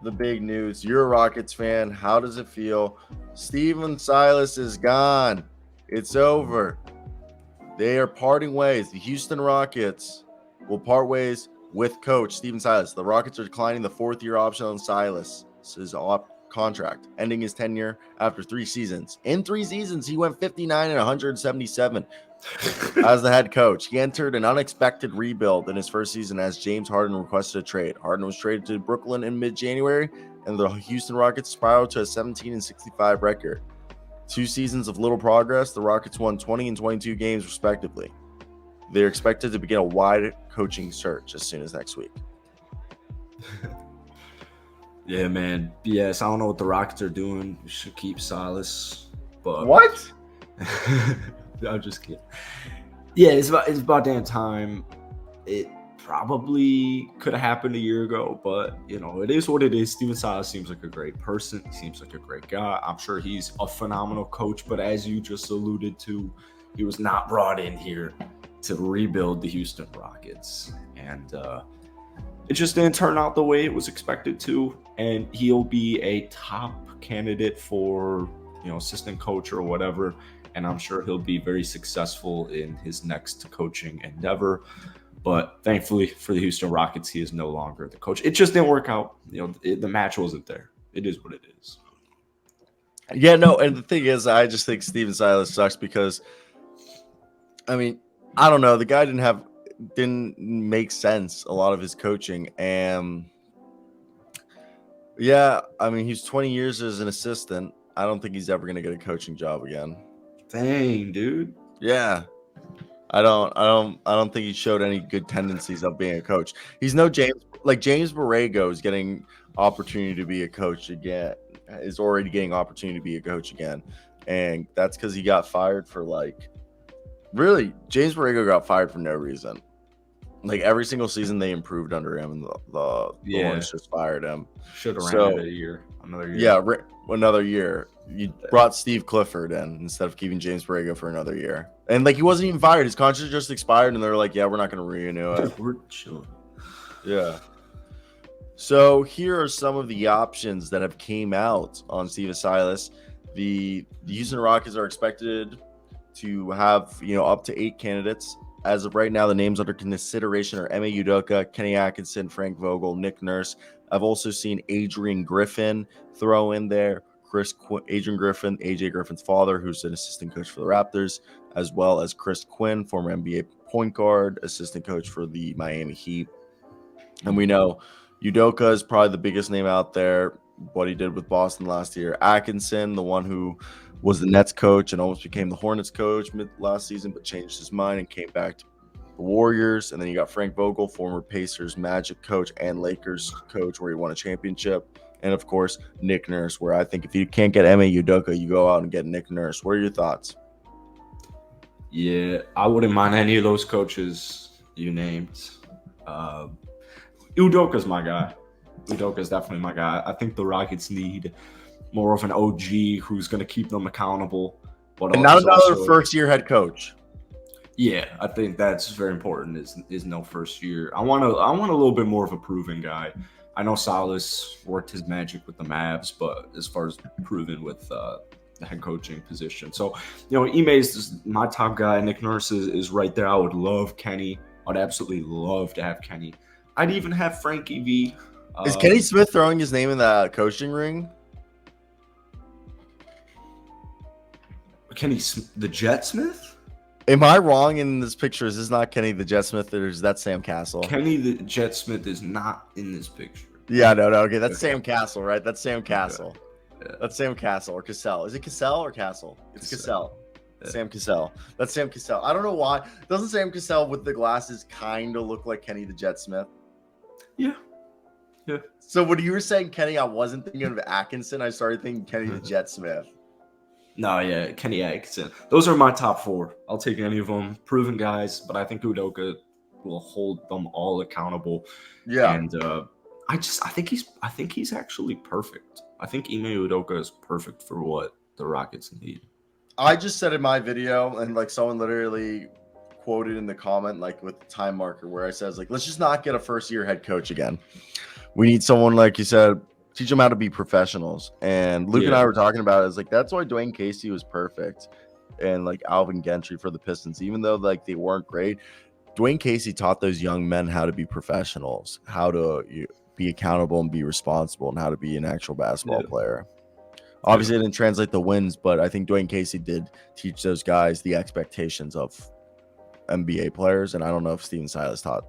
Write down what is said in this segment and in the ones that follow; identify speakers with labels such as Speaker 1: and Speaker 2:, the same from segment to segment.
Speaker 1: the big news. You're a Rockets fan. How does it feel? Steven Silas is gone. It's over. They are parting ways. The Houston Rockets will part ways with coach Steven Silas. The Rockets are declining the fourth-year option on Silas' contract, ending his tenure after 3 seasons. In 3 seasons, he went 59 and 177 as the head coach. He entered an unexpected rebuild in his first season as James Harden requested a trade. Harden was traded to Brooklyn in mid-January, and the Houston Rockets spiraled to a 17 and 65 record. 2 seasons of little progress, the Rockets won 20 and 22 games respectively. They're expected to begin a wide coaching search as soon as next week.
Speaker 2: Yeah, man. Yes, I don't know what the Rockets are doing. We should keep Silas. But
Speaker 1: What?
Speaker 2: I'm just kidding. Yeah, it's about damn time. It probably could have happened a year ago, but it is what it is. Steven Silas seems like a great person. He seems like a great guy. I'm sure he's a phenomenal coach, but as you just alluded to, he was not brought in here to rebuild the Houston Rockets, and it just didn't turn out the way it was expected to. And he'll be a top candidate for assistant coach or whatever, and I'm sure he'll be very successful in his next coaching endeavor. But thankfully for the Houston Rockets, he is no longer the coach. It just didn't work out. The match wasn't there. It is what it is.
Speaker 1: Yeah, no, and the thing is, I just think Steven Silas sucks because, I mean, I don't know. The guy didn't make sense, a lot of his coaching. And, yeah, I mean, he's 20 years as an assistant. I don't think he's ever going to get a coaching job again.
Speaker 2: Dang, dude.
Speaker 1: Yeah. I don't think he showed any good tendencies of being a coach. He's no James Borrego is getting opportunity to be a coach again. Is already getting opportunity to be a coach again, and that's because he got fired for really James Borrego got fired for no reason. Like every single season they improved under him, and the ones just fired him.
Speaker 2: Should have ran it a year, another year.
Speaker 1: Yeah, another year. You brought Steve Clifford in instead of keeping James Borrego for another year. And he wasn't even fired. His contract just expired, and they're like, yeah, we're not going to renew it.
Speaker 2: We're chilling.
Speaker 1: Yeah. So here are some of the options that have came out on Steven Silas. The Houston Rockets are expected to have, up to 8 candidates. As of right now, the names under consideration are Ime Udoka, Kenny Atkinson, Frank Vogel, Nick Nurse. I've also seen Adrian Griffin throw in there. Adrian Griffin, AJ Griffin's father, who's an assistant coach for the Raptors, as well as Chris Quinn, former NBA point guard, assistant coach for the Miami Heat. And we know Udoka is probably the biggest name out there, what he did with Boston last year. Atkinson, the one who was the Nets coach and almost became the Hornets coach last season, but changed his mind and came back to the Warriors. And then you got Frank Vogel, former Pacers Magic coach and Lakers coach, where he won a championship. And, of course, Nick Nurse, where I think if you can't get Ime Udoka, you go out and get Nick Nurse. What are your thoughts?
Speaker 2: Yeah, I wouldn't mind any of those coaches you named. Udoka's my guy. Udoka's definitely my guy. I think the Rockets need more of an OG who's going to keep them accountable. But
Speaker 1: and not another first-year head coach.
Speaker 2: Yeah, I think that's very important. Is no first year. I want a little bit more of a proven guy. I know Silas worked his magic with the Mavs, but as far as proven with the head coaching position. So, Ime is my top guy. Nick Nurse is right there. I would love Kenny. I'd absolutely love to have Kenny. I'd even have Frankie V.
Speaker 1: Is Kenny Smith throwing his name in the coaching ring?
Speaker 2: Kenny the Jet Smith?
Speaker 1: Am I wrong in this picture? Is this not Kenny the Jet Smith, or is that Sam Castle?
Speaker 2: Kenny the Jet Smith is not in this picture.
Speaker 1: Yeah, no. Okay, that's Sam Castle, right? That's Sam Castle. Yeah. That's Sam Castle or Cassell. Is it Cassell or Castle? It's Cassell. Yeah. Sam Cassell. That's Sam Cassell. I don't know why. Doesn't Sam Cassell with the glasses kind of look like Kenny the Jet Smith?
Speaker 2: Yeah. Yeah.
Speaker 1: So when you were saying Kenny, I wasn't thinking of Atkinson. I started thinking Kenny the Jet Smith.
Speaker 2: No, yeah, Kenny Atkinson. Those are my top 4. I'll take any of them. Proven guys, but I think Udoka will hold them all accountable.
Speaker 1: Yeah.
Speaker 2: And I think he's actually perfect. I think Ime Udoka is perfect for what the Rockets need.
Speaker 1: I just said in my video, and someone literally quoted in the comment, with the time marker, where I says, let's just not get a first-year head coach again. We need someone, like you said, teach them how to be professionals. And Luke and I were talking about it. It's like that's why Dwayne Casey was perfect, and like Alvin Gentry for the Pistons, even though like they weren't great. Dwayne Casey taught those young men how to be professionals, how to be accountable and be responsible, and how to be an actual basketball player. Obviously, it didn't translate the wins, but I think Dwayne Casey did teach those guys the expectations of NBA players, and I don't know if Steven Silas taught.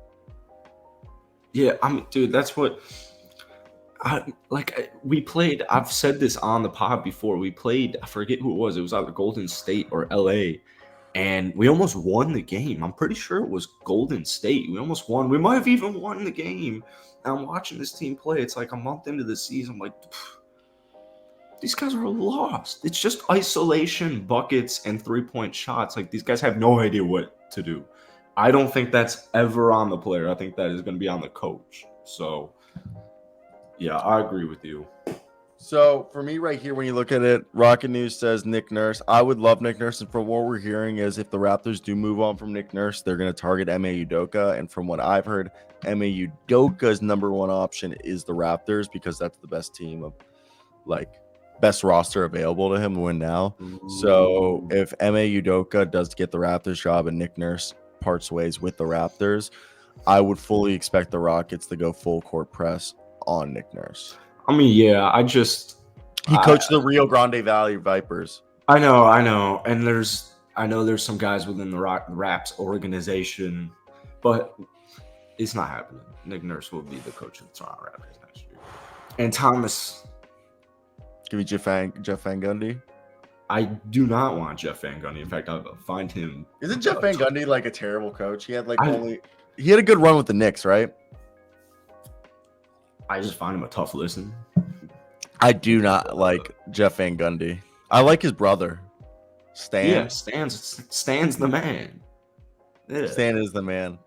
Speaker 2: Yeah, I mean, dude, that's what we played. I've said this on the pod before. We played, I forget who it was. It was either Golden State or LA, and we almost won the game. I'm pretty sure it was Golden State. We almost won. We might have even won the game. And I'm watching this team play. It's like a month into the season. I'm like, these guys are lost. It's just isolation, buckets, and 3-point shots. Like, these guys have no idea what to do. I don't think that's ever on the player. I think that is going to be on the coach. So, yeah, I agree with you.
Speaker 1: So, for me right here, when you look at it, Rocket News says Nick Nurse. I would love Nick Nurse. And from what we're hearing is if the Raptors do move on from Nick Nurse, they're going to target Ime Udoka. And from what I've heard, Ime Udoka's number one option is the Raptors because that's the best team of, like, best roster available to him to win now. So if Ime Udoka does get the Raptors job and Nick Nurse parts ways with the Raptors, I would fully expect the Rockets to go full court press on Nick Nurse.
Speaker 2: I mean, yeah,
Speaker 1: he coached the Rio Grande Valley Vipers.
Speaker 2: I know. And I know there's some guys within the Raps organization, but it's not happening. Nick Nurse will be the coach of the Toronto Raptors next year. And Thomas,
Speaker 1: give me Jeff Van Gundy.
Speaker 2: I do not want Jeff Van Gundy. In fact, I find him.
Speaker 1: Isn't Jeff Van Gundy like a terrible coach? He had he had a good run with the Knicks, right?
Speaker 2: I just find him a tough listen.
Speaker 1: I do not like Jeff Van Gundy. I like his brother, Stan.
Speaker 2: Yeah, Stan's the man. Yeah.
Speaker 1: Stan is the man.